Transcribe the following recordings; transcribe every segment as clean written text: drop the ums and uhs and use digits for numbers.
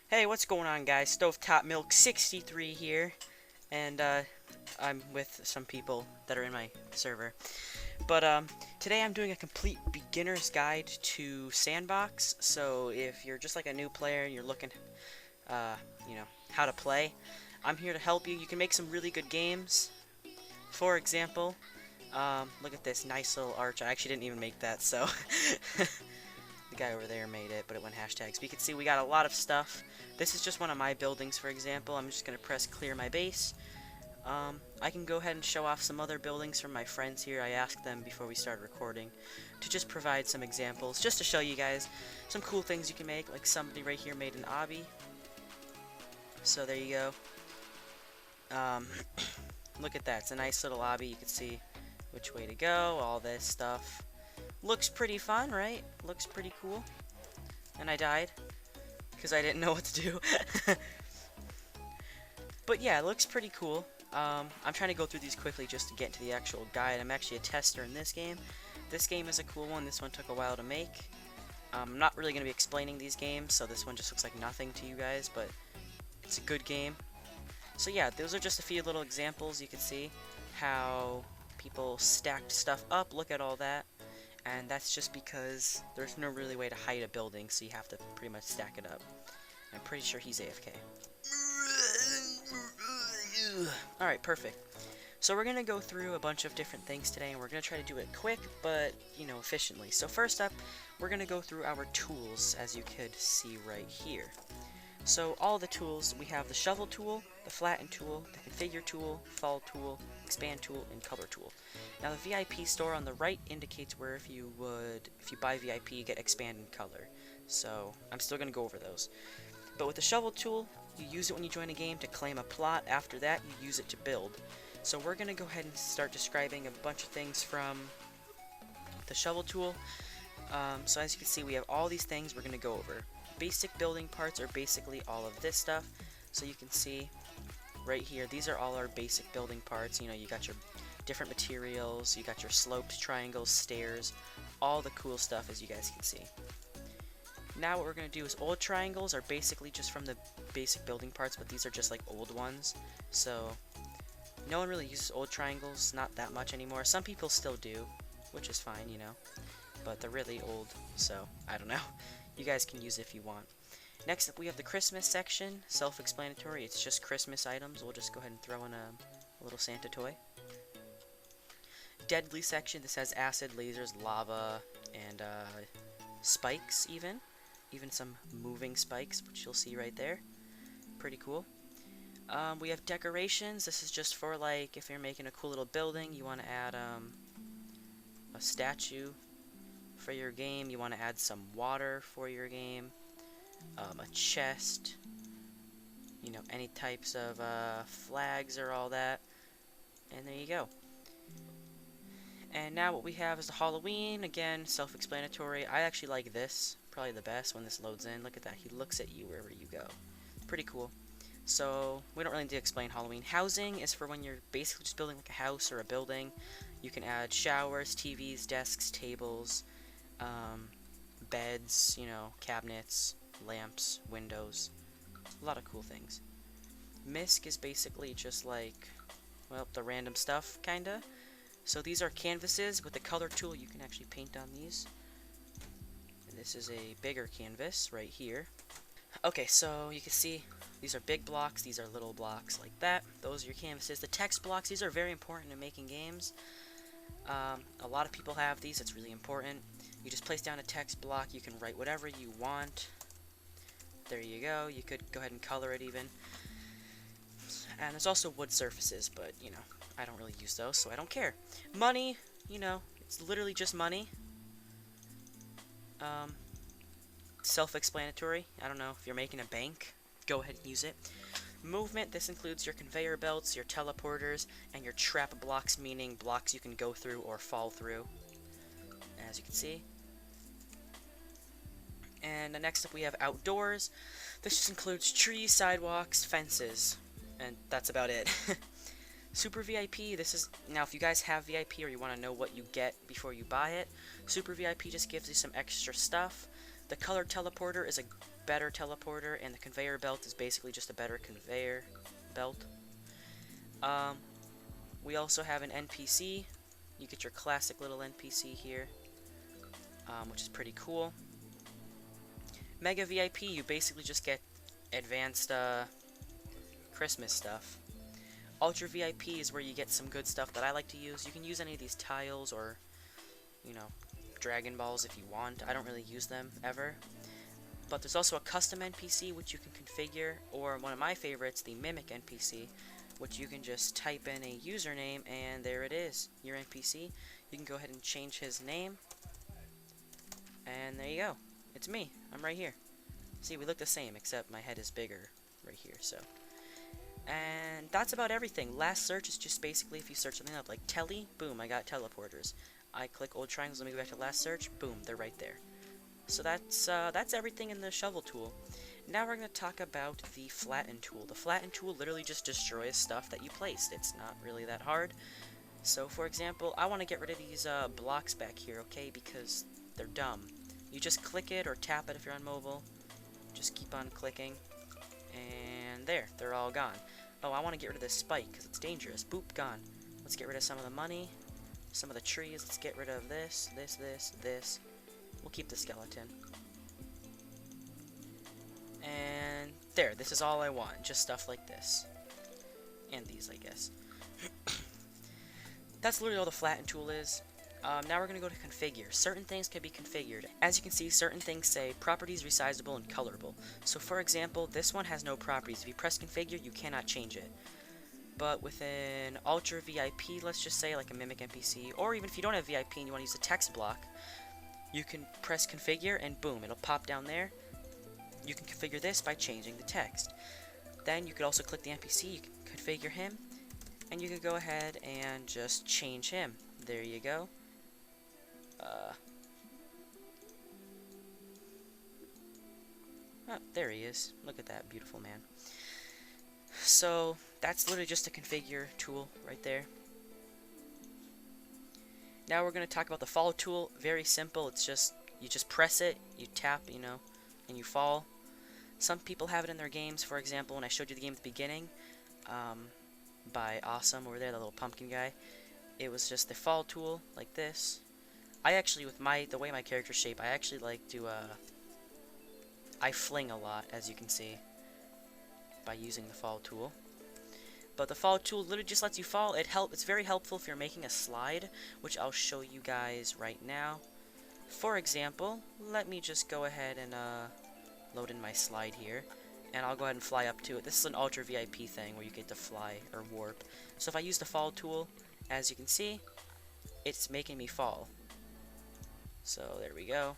Hey, what's going on, guys? Stovetop Milk 63 here, and I'm with some people that are in my server. But today I'm doing a complete beginner's guide to SANDBOX. So if you're just like a new player and you're looking, uh, how to play, I'm here to help you. You can make some really good games. For example, look at this nice little arch. I actually didn't even make that, so the guy over there made it, but it went hashtags. But you can see we got a lot of stuff. This is just one of my buildings, for example. I'm just going to press clear my base. I can go ahead and show off some other buildings from my friends here. I asked them before we started recording to just provide some examples, just to show you guys some cool things you can make. Like somebody right here made an obby. So there you go. Look at that. It's a nice little obby. You can see which way to go, all this stuff. Looks pretty fun, right? Looks pretty cool. And I died because I didn't know what to do. But yeah, it looks pretty cool. I'm trying to go through these quickly just to get to the actual guide. I'm actually a tester in this game. This game is a cool one. This one took a while to make. I'm not really going to be explaining these games, so this one just looks like nothing to you guys, but it's a good game. So yeah, those are just a few little examples. You can see how people stacked stuff up. Look at all that. And that's just because there's no really way to hide a building, so you have to pretty much stack it up. I'm pretty sure he's AFK. Alright, perfect. So we're going to go through a bunch of different things today, and we're going to try to do it quick, but, efficiently. So first up, we're going to go through our tools, as you could see right here. So all the tools, we have the shovel tool, the flatten tool, the configure tool, fall tool, expand tool, and color tool. Now the VIP store on the right indicates where if you buy VIP, you get expand and color. So I'm still going to go over those. But with the shovel tool, you use it when you join a game to claim a plot. After that, you use it to build. So we're going to go ahead and start describing a bunch of things from the shovel tool. So as you can see, we have all these things we're going to go over. Basic building parts are basically all of this stuff. So you can see right here, these are all our basic building parts. You got your different materials, you got your slopes, triangles, stairs, all the cool stuff, as you guys can see. Now what we're going to do is old triangles are basically just from the basic building parts, but these are just like old ones. So no one really uses old triangles, not that much anymore. Some people still do, which is fine, but they're really old, so I don't know. You guys can use it if you want. Next up we have the Christmas section, self-explanatory. It's just Christmas items. We'll just go ahead and throw in a little Santa toy. Deadly section, this has acid, lasers, lava, and spikes even some moving spikes, which you'll see right there. Pretty cool. We have decorations. This is just for, like, if you're making a cool little building, you want to add a statue for your game, you want to add some water for your game, a chest, any types of flags or all that, and there you go. And now what we have is the Halloween. Again, self-explanatory. I actually like this probably the best when this loads in. Look at that. He looks at you wherever you go. Pretty cool. So we don't really need to explain Halloween. Housing is for when you're basically just building like a house or a building. You can add showers, TVs, desks, tables, beds, cabinets, lamps, windows. A lot of cool things. Misc is basically just like, well, the random stuff, kinda. So these are canvases. With the color tool, you can actually paint on these. And this is a bigger canvas right here. Okay, so you can see these are big blocks. These are little blocks like that. Those are your canvases. The text blocks, these are very important in making games. A lot of people have these. It's really important. You just place down a text block. You can write whatever you want. There you go. You could go ahead and color it even. And there's also wood surfaces, but, I don't really use those, so I don't care. Money, it's literally just money. Self-explanatory. I don't know, if you're making a bank, go ahead and use it. Movement, this includes your conveyor belts, your teleporters, and your trap blocks, meaning blocks you can go through or fall through, as you can see. And next up we have outdoors. This just includes trees, sidewalks, fences, and that's about it. Super VIP, this is, now if you guys have VIP or you want to know what you get before you buy it, Super VIP just gives you some extra stuff. The color teleporter is a better teleporter, and the conveyor belt is basically just a better conveyor belt. We also have an NPC. You get your classic little NPC here, which is pretty cool. Mega VIP, you basically just get advanced Christmas stuff. Ultra VIP is where you get some good stuff that I like to use. You can use any of these tiles or, you know, Dragon Balls if you want. I don't really use them ever. But there's also a custom NPC which you can configure, or one of my favorites, the Mimic NPC, which you can just type in a username and there it is, your NPC. You can go ahead and change his name, and there you go. It's me. I'm right here. See, we look the same, except my head is bigger right here, so. And that's about everything. Last search is just basically if you search something up, like tele, boom, I got teleporters. I click old triangles, let me go back to last search, boom, they're right there. So that's everything in the shovel tool. Now we're going to talk about the Flatten Tool. The Flatten Tool literally just destroys stuff that you placed. It's not really that hard. So, for example, I want to get rid of these blocks back here, okay, because they're dumb. You just click it or tap it if you're on mobile. Just keep on clicking. And there, they're all gone. Oh, I want to get rid of this spike because it's dangerous. Boop, gone. Let's get rid of some of the money, some of the trees. Let's get rid of this. We'll keep the skeleton. And there, this is all I want. Just stuff like this. And these, I guess. That's literally all the Flatten Tool is. Now we're going to go to configure. Certain things can be configured. As you can see, certain things say properties resizable and colorable. So for example, this one has no properties. If you press configure, you cannot change it. But with an Ultra VIP, let's just say like a Mimic NPC, or even if you don't have VIP and you want to use a text block, you can press configure and boom, it'll pop down there. You can configure this by changing the text. Then you could also click the NPC, you can configure him, and you can go ahead and just change him. There you go. Oh, there he is. Look at that beautiful man. So that's literally just a configure tool right there. Now we're going to talk about the fall tool. Very simple. It's just, you just press it, you tap, you know, and you fall. Some people have it in their games. For example, when I showed you the game at the beginning, by Awesome over there, the little pumpkin guy, it was just the fall tool, like this. I actually, with the way my character's shaped, I actually like to, I fling a lot, as you can see, by using the fall tool. But the fall tool literally just lets you fall. It's very helpful if you're making a slide, which I'll show you guys right now. For example, let me just go ahead and load in my slide here, and I'll go ahead and fly up to it. This is an Ultra VIP thing where you get to fly or warp. So if I use the fall tool, as you can see, it's making me fall. So there we go.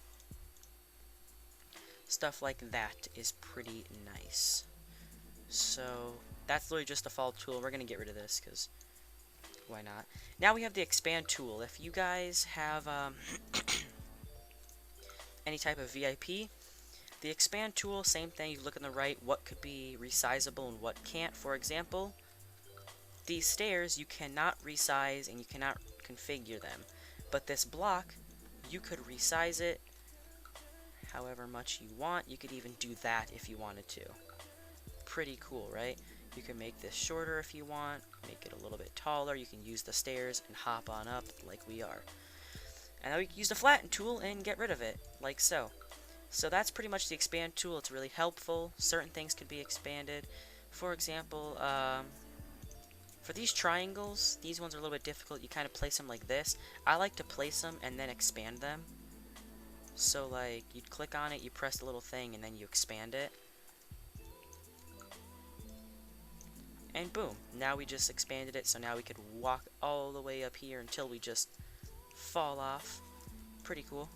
Stuff like that is pretty nice. So that's literally just the fall tool. We're going to get rid of this because why not? Now we have the expand tool. If you guys have any type of VIP, the expand tool, same thing. You look on the right, what could be resizable and what can't. For example, these stairs you cannot resize and you cannot configure them. But this block, you could resize it however much you want. You could even do that if you wanted to. Pretty cool, right? You can make this shorter if you want, make it a little bit taller. You can use the stairs and hop on up like we are. And now we can use the Flatten tool and get rid of it, like so. So that's pretty much the expand tool. It's really helpful. Certain things could be expanded. For example, for these triangles, these ones are a little bit difficult. You kind of place them like this. I like to place them and then expand them. So like, you'd click on it, you press the little thing, and then you expand it. And boom, now we just expanded it, so now we could walk all the way up here until we just fall off. Pretty cool.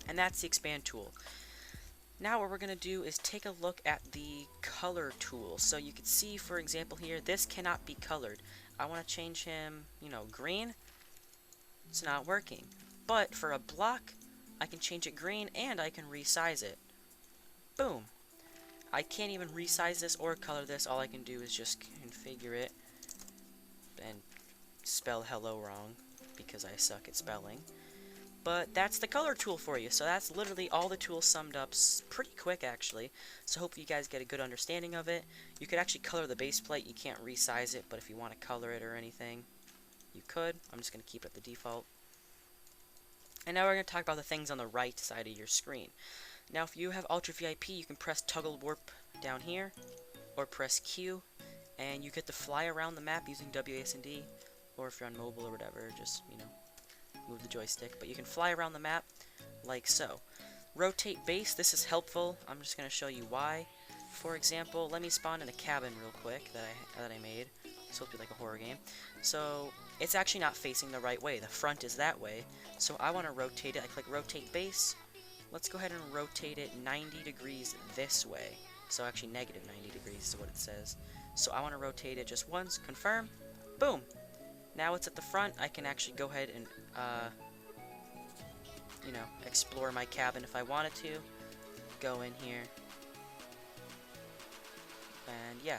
And that's the expand tool. Now what we're going to do is take a look at the color tool. So you can see, for example here, this cannot be colored. I want to change him, you know, green. It's not working. But for a block, I can change it green and I can resize it. Boom. I can't even resize this or color this. All I can do is just configure it and spell hello wrong because I suck at spelling. But that's the color tool for you. So that's literally all the tools summed up pretty quick, actually. So hope you guys get a good understanding of it. You could actually color the base plate. You can't resize it, but if you want to color it or anything, you could. I'm just going to keep it the default. And now we're going to talk about the things on the right side of your screen. Now if you have Ultra VIP, you can press toggle warp down here, or press Q, and you get to fly around the map using WASD, or if you're on mobile or whatever, just, you know, move the joystick. But you can fly around the map like so. Rotate base, this is helpful. I'm just going to show you why. For example, let me spawn in a cabin real quick that I made. It's supposed to be like a horror game. So it's actually not facing the right way. The front is that way. So I want to rotate it. I click rotate base. Let's go ahead and rotate it 90 degrees this way. So actually negative 90 degrees is what it says. So I want to rotate it just once, confirm, boom. Now it's at the front. I can actually go ahead and, you know, explore my cabin if I wanted to. Go in here. And yeah,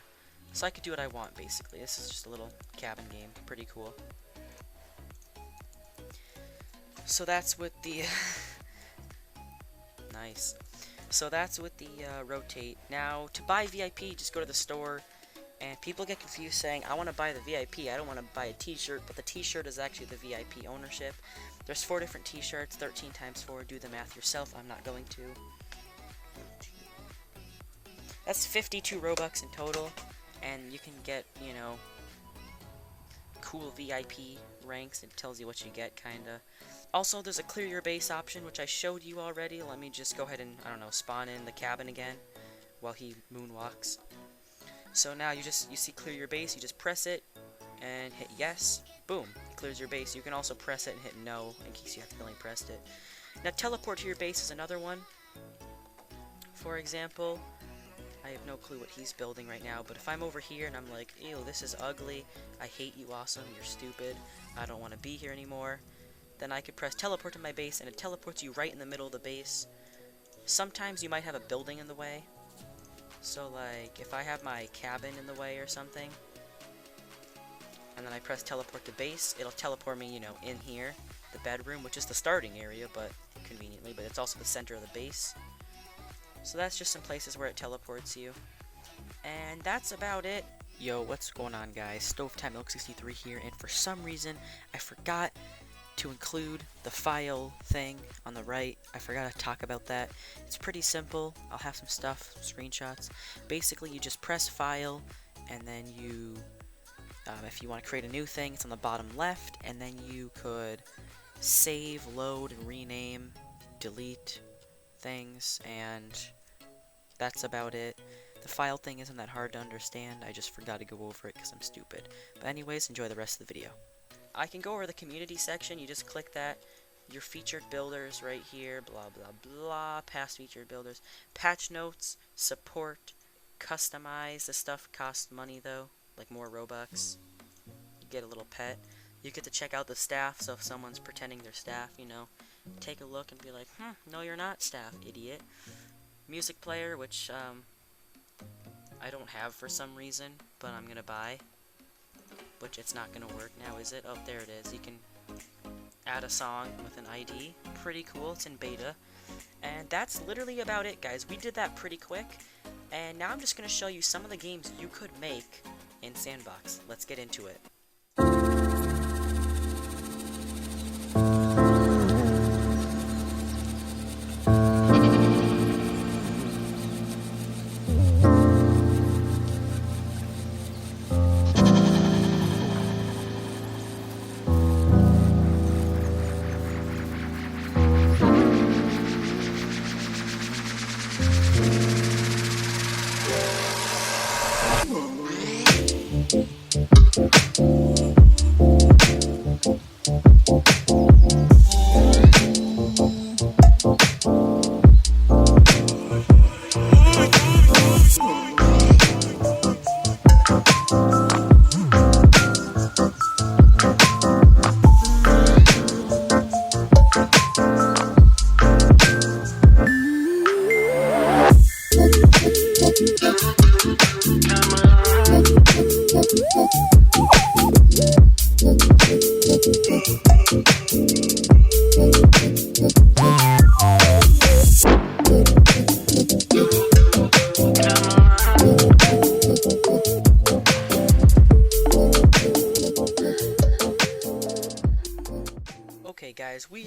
so I could do what I want basically. This is just a little cabin game. Pretty cool. So that's with the... Nice. So that's with the rotate. Now, to buy VIP, just go to the store. And people get confused saying, I want to buy the VIP, I don't want to buy a t-shirt, but the t-shirt is actually the VIP ownership. There's 4 different t-shirts, 13 times 4, do the math yourself, I'm not going to. That's 52 Robux in total, and you can get, you know, cool VIP ranks. It tells you what you get, kinda. Also, there's a clear your base option, which I showed you already. Let me just go ahead and, I don't know, spawn in the cabin again while he moonwalks. So now you see clear your base, you just press it and hit yes, boom, it clears your base. You can also press it and hit no in case you accidentally pressed it. Now teleport to your base is another one. For example, I have no clue what he's building right now, but if I'm over here and I'm like, ew, this is ugly, I hate you, awesome, you're stupid, I don't want to be here anymore, then I could press teleport to my base and it teleports you right in the middle of the base. Sometimes you might have a building in the way. So, like, if I have my cabin in the way or something, and then I press teleport to base, it'll teleport me, you know, in here, the bedroom, which is the starting area, but conveniently, but it's also the center of the base. So that's just some places where it teleports you. And that's about it. Yo, what's going on, guys? Stovetime63 here, and for some reason, I forgot to include the file thing on the right. I forgot to talk about that. It's pretty simple. I'll have some stuff, some screenshots. Basically, you just press file, and then you, if you want to create a new thing, it's on the bottom left, and then you could save, load, and rename, delete things, and that's about it. The file thing isn't that hard to understand. I just forgot to go over it because I'm stupid. But anyways, enjoy the rest of the video. I can go over the community section, you just click that, your featured builders right here, blah blah blah, past featured builders, patch notes, support, customize. This stuff costs money though, like more Robux. You get a little pet. You get to check out the staff, so if someone's pretending they're staff, you know, take a look and be like, no you're not staff, idiot. Music player, which I don't have for some reason, but I'm gonna buy. Which it's not gonna work now, is it? Oh, there it is. You can add a song with an ID. Pretty cool. It's in beta. And that's literally about it, guys. We did that pretty quick. And now I'm just gonna show you some of the games you could make in SANDBOX. Let's get into it.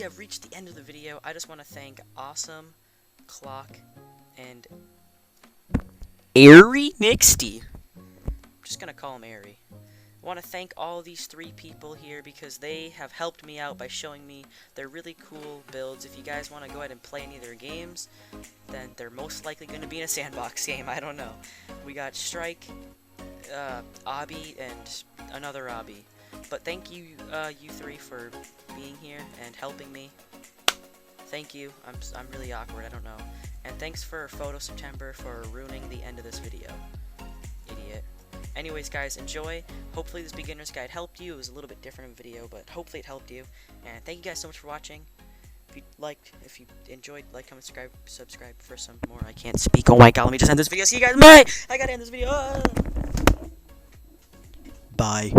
have reached the end of the video. I just want to thank Awesome, Clock, and Erynixty. I'm just gonna call him Airy. I want to thank all these 3 people here because they have helped me out by showing me their really cool builds. If you guys want to go ahead and play any of their games, then they're most likely going to be in a sandbox game. I don't know. We got Strike, Obby, and another Obby. But thank you, you 3, for being here and helping me. Thank you. I'm really awkward. I don't know. And thanks for PhotoSeptember for ruining the end of this video. Idiot. Anyways, guys, enjoy. Hopefully this beginner's guide helped you. It was a little bit different of a video, but hopefully it helped you. And thank you guys so much for watching. If you enjoyed, like, comment, subscribe for some more. I can't speak. Oh my god, let me just end this video. See you guys. Bye! I gotta end this video. Bye.